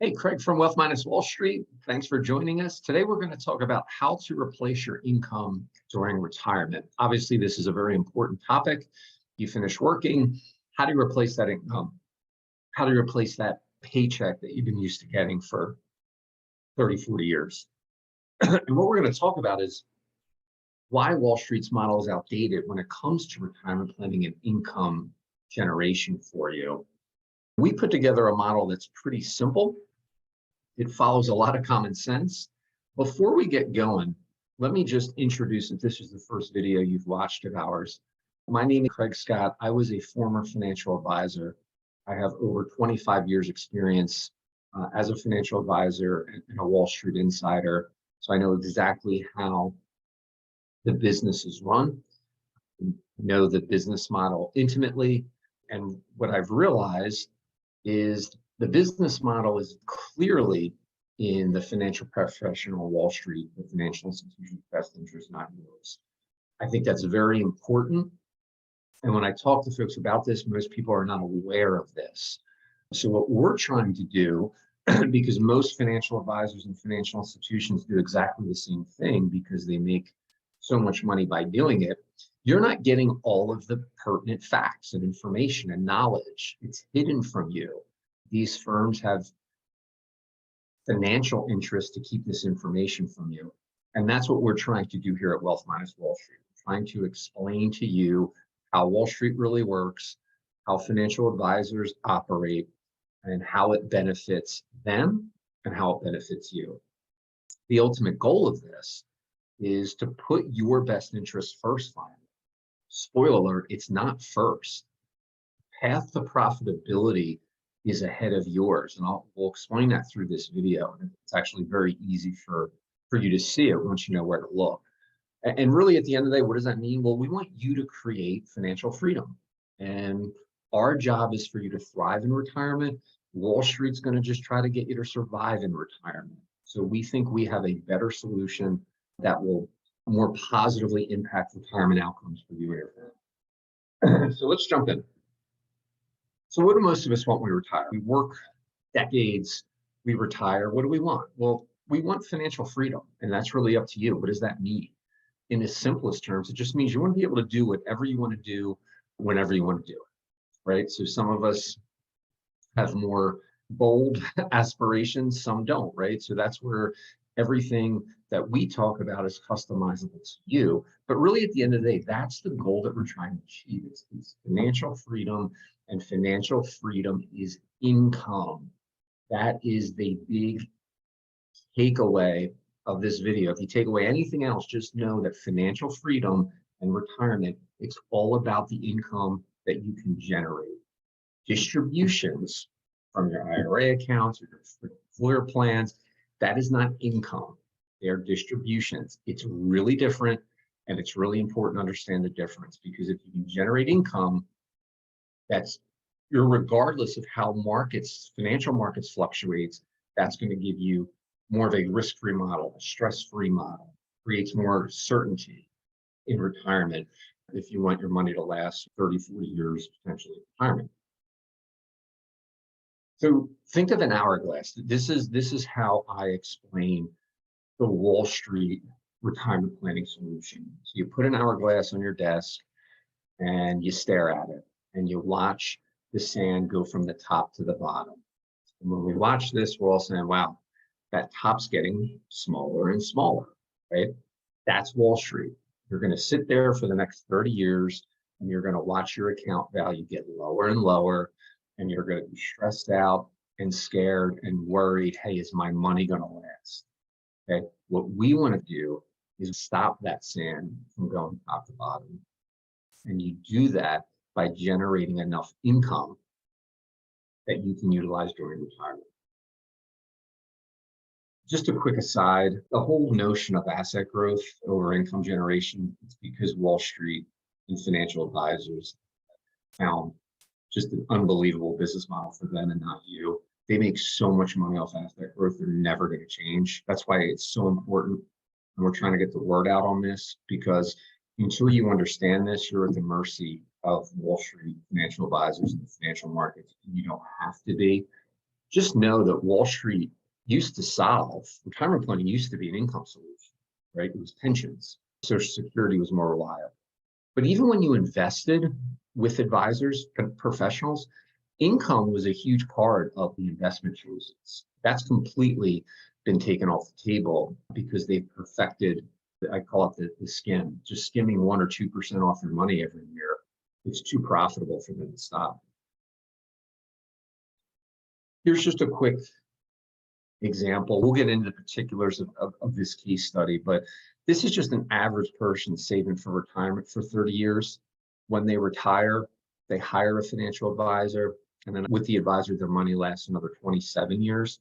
Hey, Craig from Wealth Minus Wall Street. Thanks for joining us. Today, we're going to talk about how to replace your income during retirement. Obviously, this is a very important topic. You finish working, how do you replace that income? How do you replace that paycheck that you've been used to getting for 30, 40 years? And what we're going to talk about is why Wall Street's model is outdated when it comes to retirement planning and income generation for you. We put together a model that's pretty simple. It follows a lot of common sense. Before we get going, let me just introduce, if this is the first video you've watched of ours, my name is Craig Scott. I was a former financial advisor. I have over 25 years experience as a financial advisor and a Wall Street insider. So I know exactly how the business is run, I know the business model intimately. And what I've realized is the business model is clearly in the financial professional Wall Street, the financial institution's best interest, not yours. I think that's very important. And when I talk to folks about this, most people are not aware of this. So what we're trying to do, because most financial advisors and financial institutions do exactly the same thing because they make so much money by doing it, you're not getting all of the pertinent facts and information and knowledge. It's hidden from you. These firms have financial interest to keep this information from you. And that's what we're trying to do here at Wealth Minus Wall Street. We're trying to explain to you how Wall Street really works, how financial advisors operate, and how it benefits them and how it benefits you. The ultimate goal of this is to put your best interest first, finally. Spoiler alert, it's not first. Path to profitability is ahead of yours. And we'll explain that through this video. And it's actually very easy for you to see it once you know where to look. And really, at the end of the day, what does that mean? Well, we want you to create financial freedom. And our job is for you to thrive in retirement. Wall Street's going to just try to get you to survive in retirement. So we think we have a better solution that will more positively impact retirement outcomes for you and your family. So let's jump in. So what do most of us want when we retire? We work decades, we retire. What do we want? Well, we want financial freedom, and that's really up to you. What does that mean? In the simplest terms, it just means you want to be able to do whatever you want to do whenever you want to do it, right? So some of us have more bold aspirations, some don't, right? So that's where everything that we talk about is customizable to you. But really, at the end of the day, that's the goal that we're trying to achieve. It's financial freedom, and financial freedom is income. That is the big takeaway of this video. If you take away anything else, just know that financial freedom and retirement, it's all about the income that you can generate. Distributions from your IRA accounts or your employer plans, that is not income. They're distributions. It's really different, and it's really important to understand the difference, because if you can generate income, that's regardless of how financial markets fluctuates, that's going to give you more of a risk-free model, a stress-free model, creates more certainty in retirement if you want your money to last 30, 40 years, potentially in retirement. So think of an hourglass. This is how I explain the Wall Street retirement planning solution. So you put an hourglass on your desk and you stare at it and you watch the sand go from the top to the bottom. And when we watch this, we're all saying, wow, that top's getting smaller and smaller, right? That's Wall Street. You're going to sit there for the next 30 years and you're going to watch your account value get lower and lower, and you're going to be stressed out and scared and worried, hey, is my money going to last? Okay, what we want to do is stop that sand from going top to bottom. And you do that by generating enough income that you can utilize during retirement. Just a quick aside, the whole notion of asset growth over income generation, it's because Wall Street and financial advisors found just an unbelievable business model for them and not you. They make so much money off asset growth, they're never going to change. That's why it's so important. And we're trying to get the word out on this, because until you understand this, you're at the mercy of Wall Street financial advisors and the financial markets. You don't have to be. Just know that Wall Street used to solve, retirement planning used to be an income solution, right? It was pensions. Social Security was more reliable. But even when you invested with advisors, professionals, income was a huge part of the investment choices. That's completely been taken off the table because they've perfected, I call it the skim, just skimming 1 or 2% off their money every year. It's too profitable for them to stop. Here's just a quick example. We'll get into the particulars of this case study, but this is just an average person saving for retirement for 30 years. When they retire, they hire a financial advisor, and then with the advisor, their money lasts another 27 years.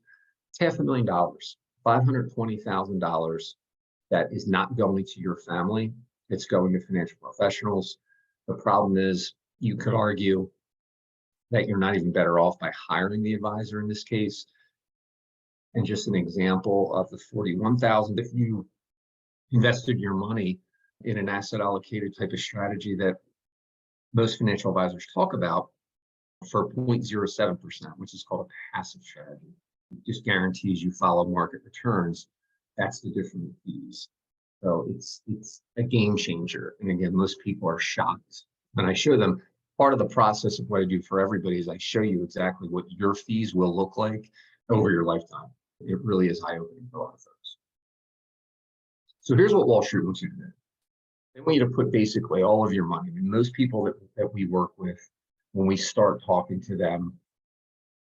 It's $500,000, $520,000 that is not going to your family. It's going to financial professionals. The problem is, you could argue that you're not even better off by hiring the advisor in this case. And just an example of the 41,000, if you invested your money in an asset allocated type of strategy that most financial advisors talk about for 0.07%, which is called a passive strategy, it just guarantees you follow market returns. That's the different fees. So it's a game changer. And again, most people are shocked. And I show them, part of the process of what I do for everybody is I show you exactly what your fees will look like over your lifetime. It really is eye-opening for a lot of folks. So here's what Wall Street wants you to do. They want you to put basically all of your money. I mean, most people that we work with, when we start talking to them,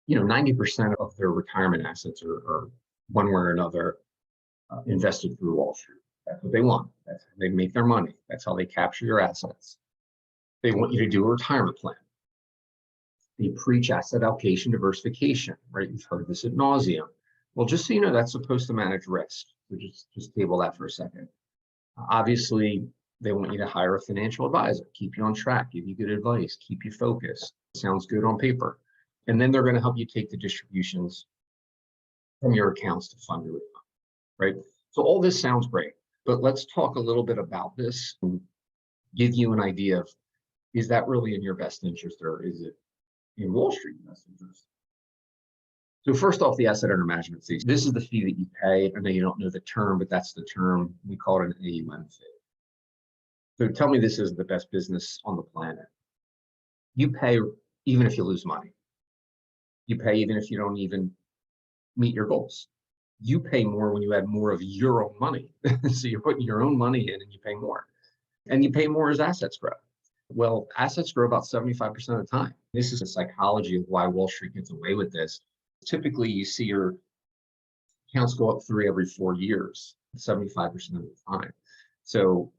90% of their retirement assets are one way or another invested through Wall Street. That's what they want. That's how they make their money. That's how they capture your assets. They want you to do a retirement plan. They preach asset allocation diversification, right? You've heard this ad nauseum. Well, just so you know, that's supposed to manage risk. So just table that for a second. Obviously, they want you to hire a financial advisor, keep you on track, give you good advice, keep you focused. Sounds good on paper. And then they're going to help you take the distributions from your accounts to fund your income, right? So all this sounds great, but let's talk a little bit about this and give you an idea of, is that really in your best interest, or is it in Wall Street's best interest? So first off, the asset under management fee. This is the fee that you pay. I know you don't know the term, but that's the term. We call it an AUM fee. So tell me this isn't the best business on the planet. You pay even if you lose money. You pay even if you don't even meet your goals. You pay more when you add more of your own money. So you're putting your own money in and you pay more. And you pay more as assets grow. Well, assets grow about 75% of the time. This is the psychology of why Wall Street gets away with this. Typically, you see your accounts go up every 4 years, 75% of the time. So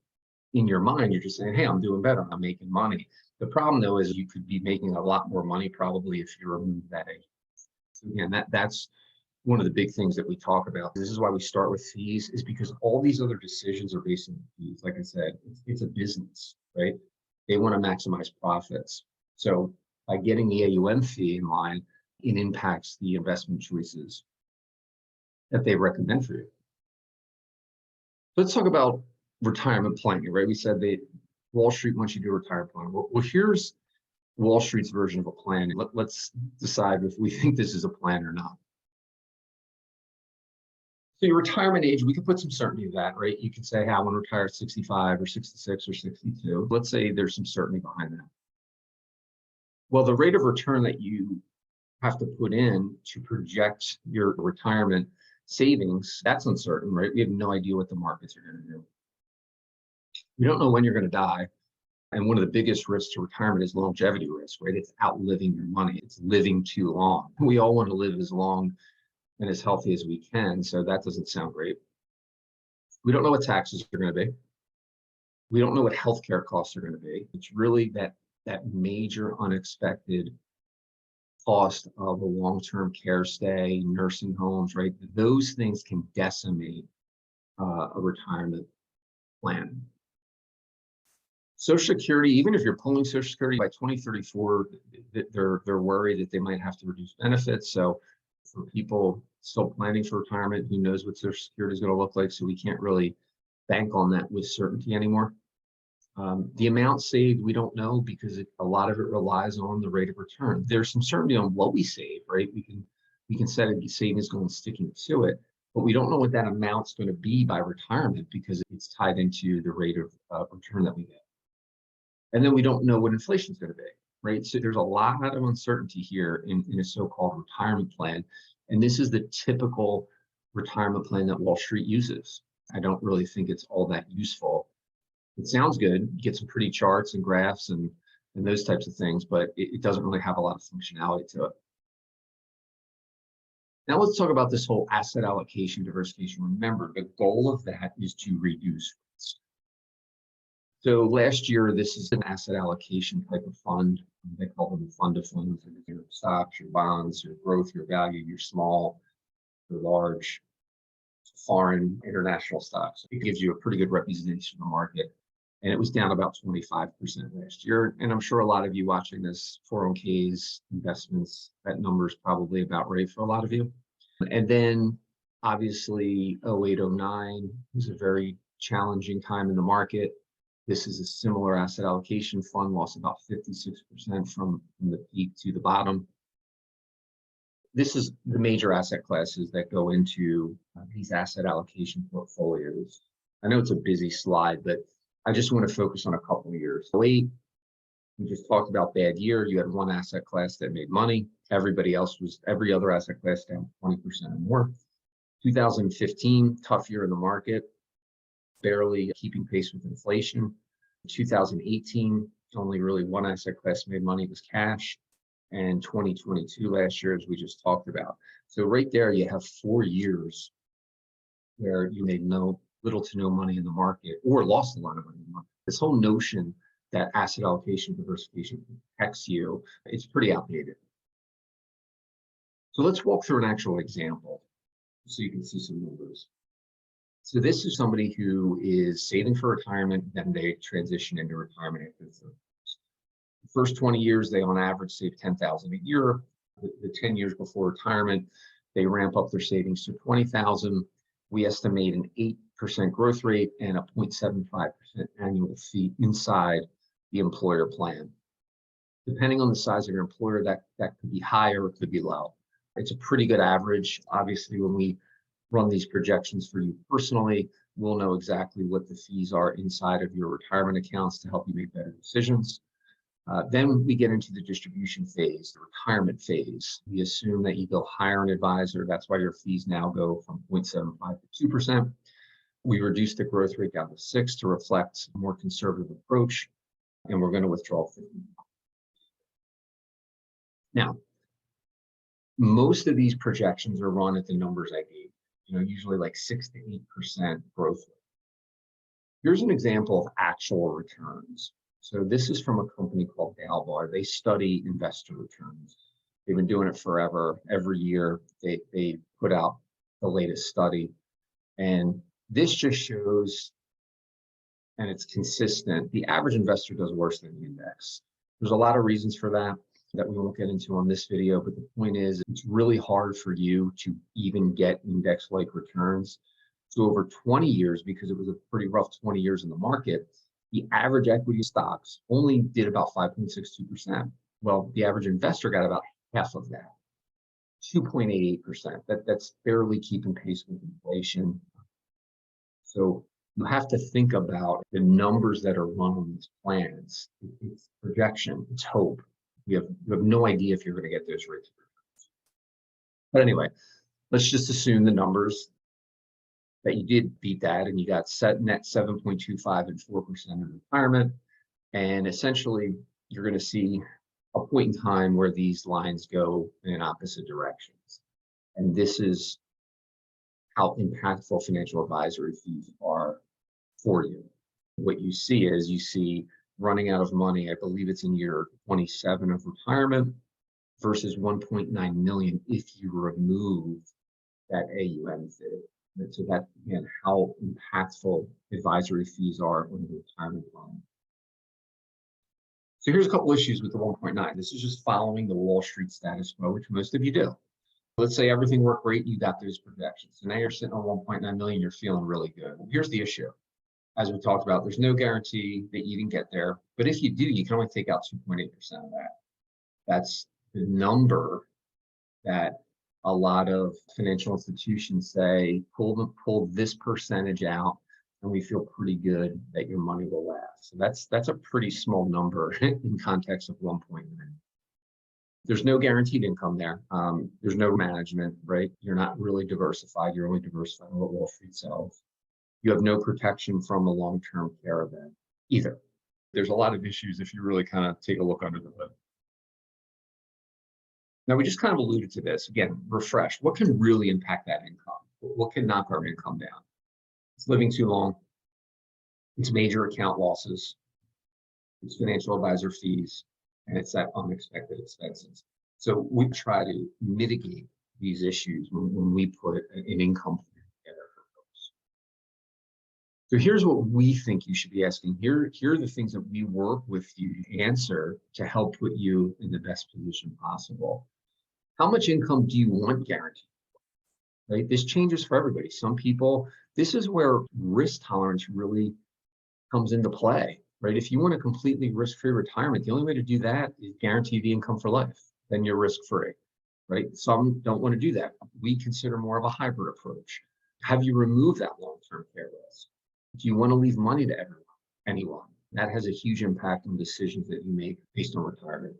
in your mind, you're just saying, hey, I'm doing better. I'm making money. The problem, though, is you could be making a lot more money probably if you remove that age. So again, that's one of the big things that we talk about. This is why we start with fees, is because all these other decisions are based on fees. Like I said, it's a business, right? They want to maximize profits. So by getting the AUM fee in line, it impacts the investment choices that they recommend for you. Let's talk about retirement planning, right? We said that Wall Street wants you to do a retirement plan. Well, here's Wall Street's version of a plan. Let's decide if we think this is a plan or not. So your retirement age, we can put some certainty to that, right? You can say, hey, I want to retire at 65 or 66 or 62. Let's say there's some certainty behind that. Well, the rate of return that you have to put in to project your retirement savings, that's uncertain, right? We have no idea what the markets are going to do. We don't know when you're going to die. And one of the biggest risks to retirement is longevity risk, right? It's outliving your money. It's living too long. We all want to live as long and as healthy as we can. So that doesn't sound great. We don't know what taxes are going to be. We don't know what healthcare costs are going to be. It's really that major unexpected cost of a long-term care stay, nursing homes, right? Those things can decimate a retirement plan. Social Security, even if you're pulling Social Security by 2034, they're worried that they might have to reduce benefits. So for people still planning for retirement, who knows what Social Security is going to look like? So we can't really bank on that with certainty anymore. The amount saved, we don't know, because a lot of it relies on the rate of return. There's some certainty on what we save, right? We can We can set a savings goal and sticking to it, but we don't know what that amount's going to be by retirement because it's tied into the rate of return that we get. And then we don't know what inflation is going to be, right? So there's a lot of uncertainty here in a so-called retirement plan. And this is the typical retirement plan that Wall Street uses. I don't really think it's all that useful. It sounds good, you get some pretty charts and graphs and those types of things, but it doesn't really have a lot of functionality to it. Now let's talk about this whole asset allocation diversification. Remember, the goal of that is to reduce risk. So last year, this is an asset allocation type of fund. They call them fund of funds. Your stocks, your bonds, your growth, your value, your small, your large, foreign, international stocks. It gives you a pretty good representation of the market. And it was down about 25% last year. And I'm sure a lot of you watching this, 401ks, investments, that number is probably about right for a lot of you. And then obviously 08, 09 was a very challenging time in the market. This is a similar asset allocation fund, lost about 56% from the peak to the bottom. This is the major asset classes that go into these asset allocation portfolios. I know it's a busy slide, but I just want to focus on a couple of years. 08, we just talked about bad year. You had one asset class that made money. Every other asset class down 20% or more. 2015, tough year in the market, barely keeping pace with inflation. 2018, only really one asset class made money, was cash. And 2022 last year, as we just talked about. So right there, you have 4 years where you made little to no money in the market or lost a lot of money in the market. This whole notion that asset allocation diversification protects you, it's pretty outdated. So let's walk through an actual example so you can see some numbers. So this is somebody who is saving for retirement, then they transition into retirement after the first 20 years, they on average save $10,000 a year. The 10 years before retirement, they ramp up their savings to $20,000. We estimate an 8% growth rate and a 0.75% annual fee inside the employer plan. Depending on the size of your employer, that could be higher or it could be low. It's a pretty good average. Obviously, when we run these projections for you personally, we'll know exactly what the fees are inside of your retirement accounts to help you make better decisions. Then we get into the distribution phase, the retirement phase. We assume that you go hire an advisor. That's why your fees now go from 0.75 to 2%. We reduce the growth rate down to 6 to reflect a more conservative approach, and we're going to withdraw 50. Now, most of these projections are run at the numbers I gave, usually like 6 to 8% growth rate. Here's an example of actual returns. So this is from a company called Dalbar. They study investor returns. They've been doing it forever. Every year they put out the latest study. And this just shows, and it's consistent, the average investor does worse than the index. There's a lot of reasons for that we won't get into on this video, but the point is it's really hard for you to even get index-like returns. So over 20 years, because it was a pretty rough 20 years in the market, the average equity stocks only did about 5.62%. Well, the average investor got about half of that, 2.88%. That's barely keeping pace with inflation. So you have to think about the numbers that are run on these plans. It's projection, it's hope. You have no idea if you're going to get those rates. But anyway, let's just assume the numbers that you did beat that and you got set net 7.25 and 4% in retirement. And essentially, you're going to see a point in time where these lines go in opposite directions. And this is how impactful financial advisory fees are for you. What you see is running out of money, I believe it's in year 27 of retirement, versus 1.9 million if you remove that AUM fee. And so that, again, how impactful advisory fees are on the retirement plan. So here's a couple issues with the 1.9. This is just following the Wall Street status quo, which most of you do. Let's say everything worked great, you got those projections. So now you're sitting on 1.9 million, you're feeling really good. Well, here's the issue. As we talked about, there's no guarantee that you can get there. But if you do, you can only take out 2.8% of that. That's the number that A lot of financial institutions say, pull this percentage out, and we feel pretty good that your money will last. So that's a pretty small number in context of 1.9. There's no guaranteed income there. There's no management, right? You're not really diversified. You're only diversified on what Wall Street sells. You have no protection from a long-term care event either. There's a lot of issues if you really kind of take a look under the hood. Now, we just kind of alluded to this. Again, refresh. What can really impact that income? What can knock our income down? It's living too long. It's major account losses. It's financial advisor fees, and it's that unexpected expenses. So we try to mitigate these issues when we put an income plan together for folks. So here's what we think you should be asking. Here are the things that we work with you to answer to help put you in the best position possible. How much income do you want guaranteed? Right? This changes for everybody. Some people, this is where risk tolerance really comes into play, right? If you want a completely risk-free retirement, the only way to do that is guarantee the income for life. Then you're risk-free, right? Some don't want to do that. We consider more of a hybrid approach. Have you removed that long-term care risk? Do you want to leave money to anyone? That has a huge impact on decisions that you make based on retirement.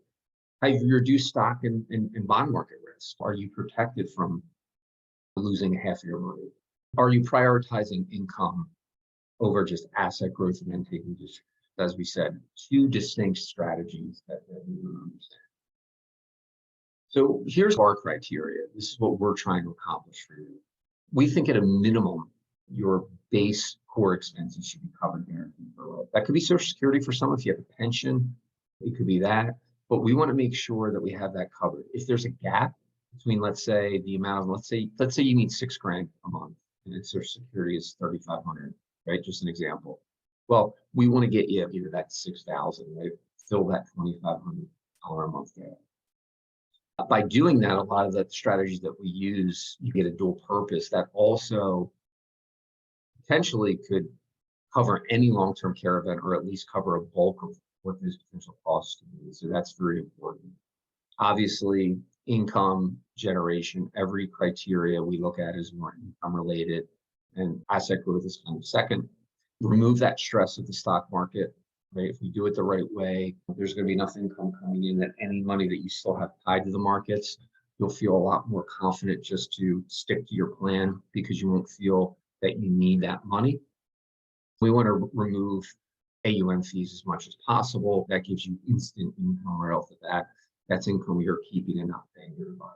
Have you reduced stock and bond market risk? Are you protected from losing half of your money? Are you prioritizing income over just asset growth and then taking, just as we said, two distinct strategies that we understand? So here's our criteria. This is what we're trying to accomplish for you. We think at a minimum, your base core expenses should be covered guaranteed for life. That could be Social Security for some if you have a pension. It could be that. But we want to make sure that we have that covered. If there's a gap between, let's say, the amount of, let's say you need $6,000 a month and Social Security is 3,500, right? Just an example. Well, we want to get you either that 6,000, right? Fill that $2,500 a month gap. By doing that, a lot of the strategies that we use, you get a dual purpose that also potentially could cover any long-term care event, or at least cover a bulk of what those potential costs could be. So that's very important. Obviously, income generation, every criteria we look at is more income related, and asset growth is kind of second. Remove that stress of the stock market, right? If we do it the right way, there's going to be enough income coming in that any money that you still have tied to the markets, you'll feel a lot more confident just to stick to your plan because you won't feel that you need that money. We want to remove AUM fees as much as possible. That gives you instant income right off the bat. That's income you're keeping and not paying your advisor.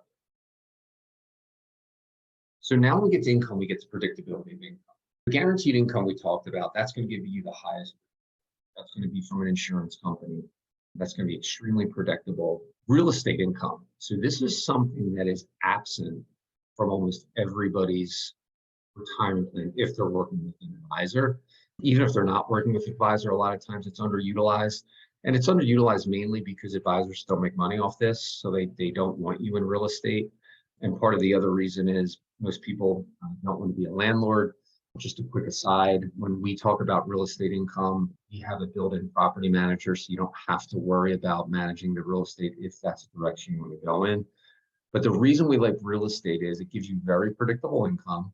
So now when we get to income, we get to predictability of income. The guaranteed income we talked about, that's going to give you the highest. That's going to be from an insurance company. That's going to be extremely predictable. Real estate income. So this is something that is absent from almost everybody's retirement plan if they're working with an advisor. Even if they're not working with an advisor, a lot of times it's underutilized. And it's underutilized mainly because advisors don't make money off this. So they don't want you in real estate. And part of the other reason is most people don't want to be a landlord. Just a quick aside, when we talk about real estate income, we have a built-in property manager, so you don't have to worry about managing the real estate if that's the direction you want to go in. But the reason we like real estate is it gives you very predictable income.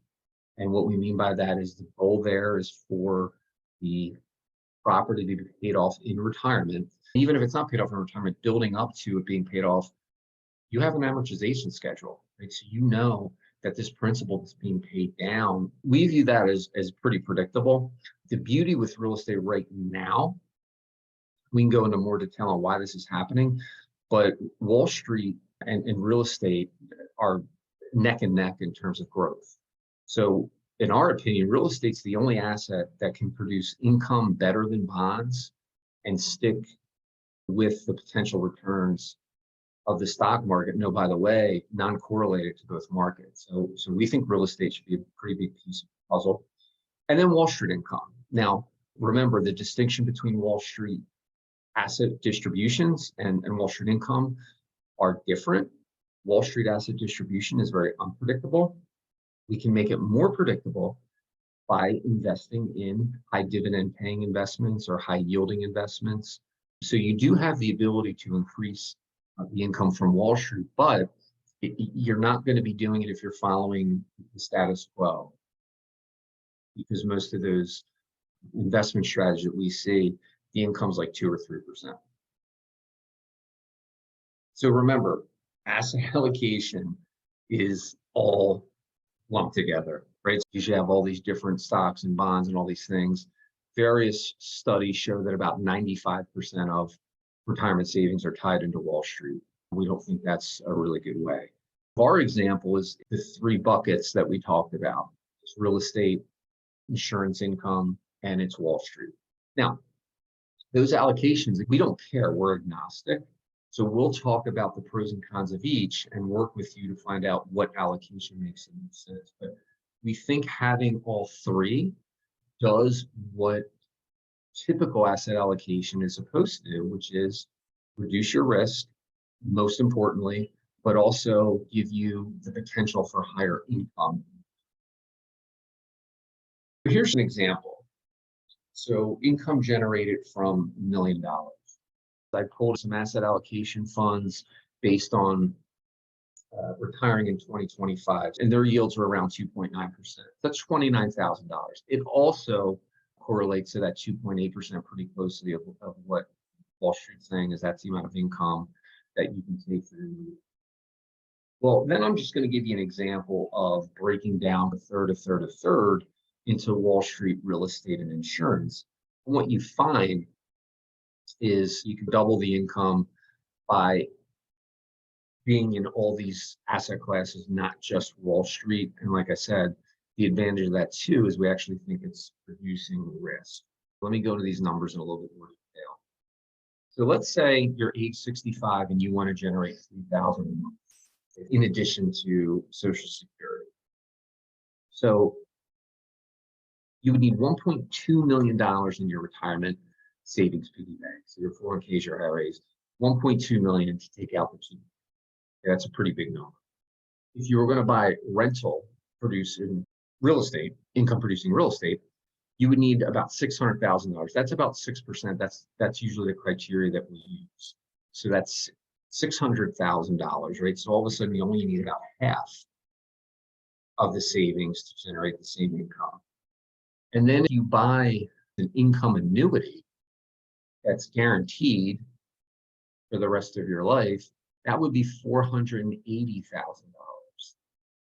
And what we mean by that is the goal there is for the property to be paid off in retirement. Even if it's not paid off in retirement, building up to it being paid off, you have an amortization schedule, right? So you know that this principal is being paid down. We view that as pretty predictable. The beauty with real estate right now, we can go into more detail on why this is happening, but Wall Street and real estate are neck and neck in terms of growth. So in our opinion, real estate's the only asset that can produce income better than bonds and stick with the potential returns of the stock market. No, by the way, non-correlated to both markets. So we think real estate should be a pretty big piece of the puzzle. And then Wall Street income. Now, remember the distinction between Wall Street asset distributions and Wall Street income are different. Wall Street asset distribution is very unpredictable. We can make it more predictable by investing in high dividend paying investments or high yielding investments. So you do have the ability to increase the income from Wall Street, but You're not going to be doing it if you're following the status quo, because most of those investment strategies that we see, the income's like 2 or 3%. So remember, asset allocation is all lumped together, right? So you should have all these different stocks and bonds and all these things. Various studies show that about 95% of retirement savings are tied into Wall Street. We don't think that's a really good way. Our example is the three buckets that we talked about. It's real estate, insurance income, and it's Wall Street. Now, those allocations, we don't care, we're agnostic. So we'll talk about the pros and cons of each and work with you to find out what allocation makes the most sense. But we think having all three does what typical asset allocation is supposed to do, which is reduce your risk, most importantly, but also give you the potential for higher income. Here's an example. So income generated from $1 million. I pulled some asset allocation funds based on retiring in 2025, and their yields were around 2.9%. That's $29,000. It also correlates to that 2.8% pretty closely of what Wall Street's saying is that's the amount of income that you can take through. Well, then I'm just going to give you an example of breaking down a third into Wall Street real estate and insurance. And what you find is you can double the income by being in all these asset classes, not just Wall Street. And like I said, the advantage of that too is we actually think it's reducing risk. Let me go to these numbers in a little bit more detail. So let's say you're age 65 and you want to generate $3,000 a month in addition to Social Security. So you would need $1.2 million in your retirement savings piggy bank, so your 401ks, your IRAs, 1.2 million to take out the two. That's a pretty big number. If you were going to buy rental producing real estate, income producing real estate, you would need about $600,000. That's about 6%. That's usually the criteria that we use. So that's $600,000, right? So all of a sudden you only need about half of the savings to generate the same income. And then if you buy an income annuity that's guaranteed for the rest of your life, that would be $480,000.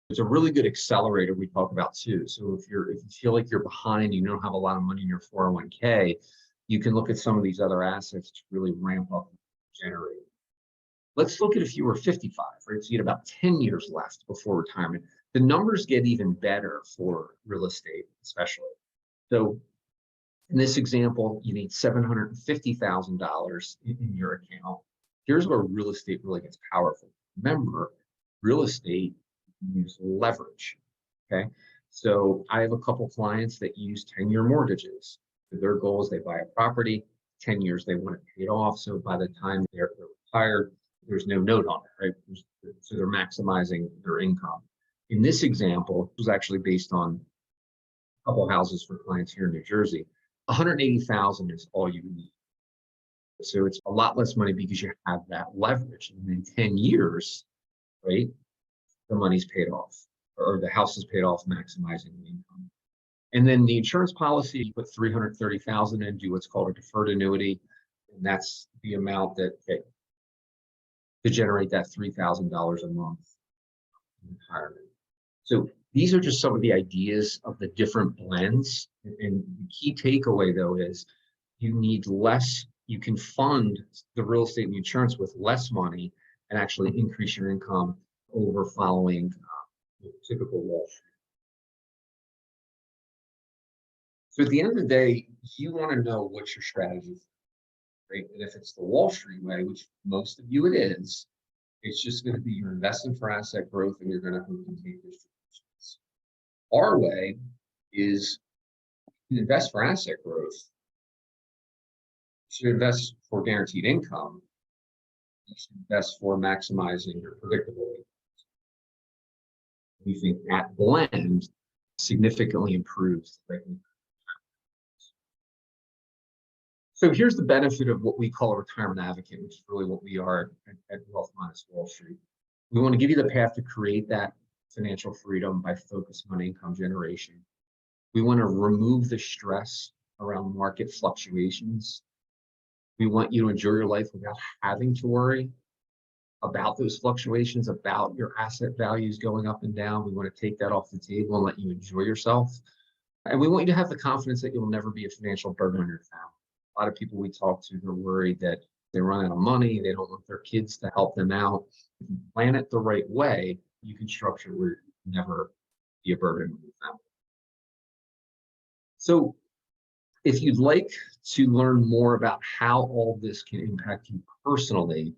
It's a really good accelerator we talk about too. So if you feel like you're behind, you don't have a lot of money in your 401k, you can look at some of these other assets to really ramp up and generate. Let's look at if you were 55, right? So you had about 10 years left before retirement. The numbers get even better for real estate, especially. So in this example, you need $750,000 in your account. Here's where real estate really gets powerful. Remember, real estate use leverage. Okay. So I have a couple clients that use 10-year mortgages. Their goal is they buy a property, 10 years they want it paid off. So by the time they're retired, there's no note on it, right? So they're maximizing their income. In this example, it was actually based on a couple houses for clients here in New Jersey. 180,000 is all you need. So it's a lot less money because you have that leverage. And in 10 years, right, the money's paid off or the house is paid off, maximizing the income. And then the insurance policy, you put 330,000 in, do what's called a deferred annuity. And that's the amount that to generate that $3,000 a month in retirement. So these are just some of the ideas of the different blends. And the key takeaway though is you need less, you can fund the real estate and the insurance with less money and actually increase your income over following typical Wall Street. So at the end of the day, you want to know what your strategy is, right? And if it's the Wall Street way, which most of you it is, it's just going to be you're investing for asset growth and you're going to hope to take distributions. Our way is to invest for asset growth. You should invest for guaranteed income. You should invest for maximizing your predictable income. We think that blend significantly improves the revenue. So here's the benefit of what we call a retirement advocate, which is really what we are at Wealth Minus Wall Street. We want to give you the path to create that financial freedom by focusing on income generation. We want to remove the stress around market fluctuations. We want you to enjoy your life without having to worry about those fluctuations, about your asset values going up and down. We want to take that off the table and let you enjoy yourself. And we want you to have the confidence that you'll never be a financial burden on your family. A lot of people we talk to, they're worried that they run out of money. They don't want their kids to help them out. If you plan it the right way, you can structure where you never be a burden on your family. So if you'd like to learn more about how all this can impact you personally,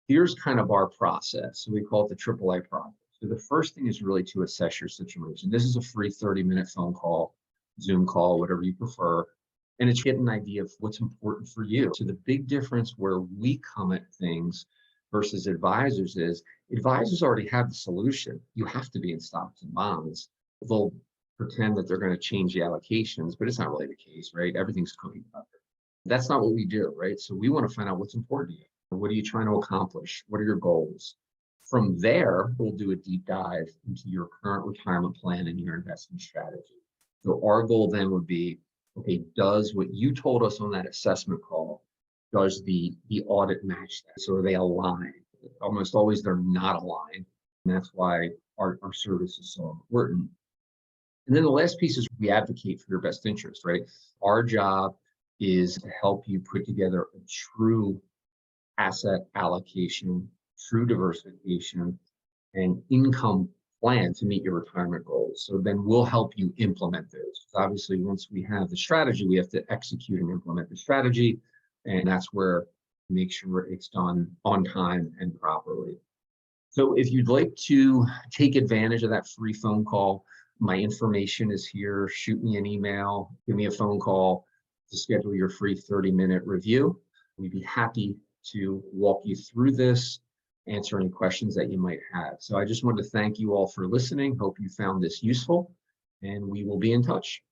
here's kind of our process. So we call it the AAA process. So the first thing is really to assess your situation. This is a free 30-minute phone call, Zoom call, whatever you prefer. And it's get an idea of what's important for you. So the big difference where we come at things versus advisors is advisors already have the solution. You have to be in stocks and bonds. They'll pretend that they're going to change the allocations, but it's not really the case, right? Everything's cookie cutter. That's not what we do, right? So we want to find out what's important to you. What are you trying to accomplish? What are your goals? From there, we'll do a deep dive into your current retirement plan and your investment strategy. So our goal then would be, okay, does what you told us on that assessment call, does the audit match that? So are they aligned? Almost always they're not aligned. And that's why our service is so important. And then the last piece is we advocate for your best interest, right? Our job is to help you put together a true asset allocation, true diversification, and income plan to meet your retirement goals. So then we'll help you implement those. Obviously, once we have the strategy, we have to execute and implement the strategy. And that's where we make sure it's done on time and properly. So if you'd like to take advantage of that free phone call, my information is here. Shoot me an email, give me a phone call to schedule your free 30-minute review. We'd be happy to walk you through this, answer any questions that you might have. So I just wanted to thank you all for listening. Hope you found this useful, and we will be in touch.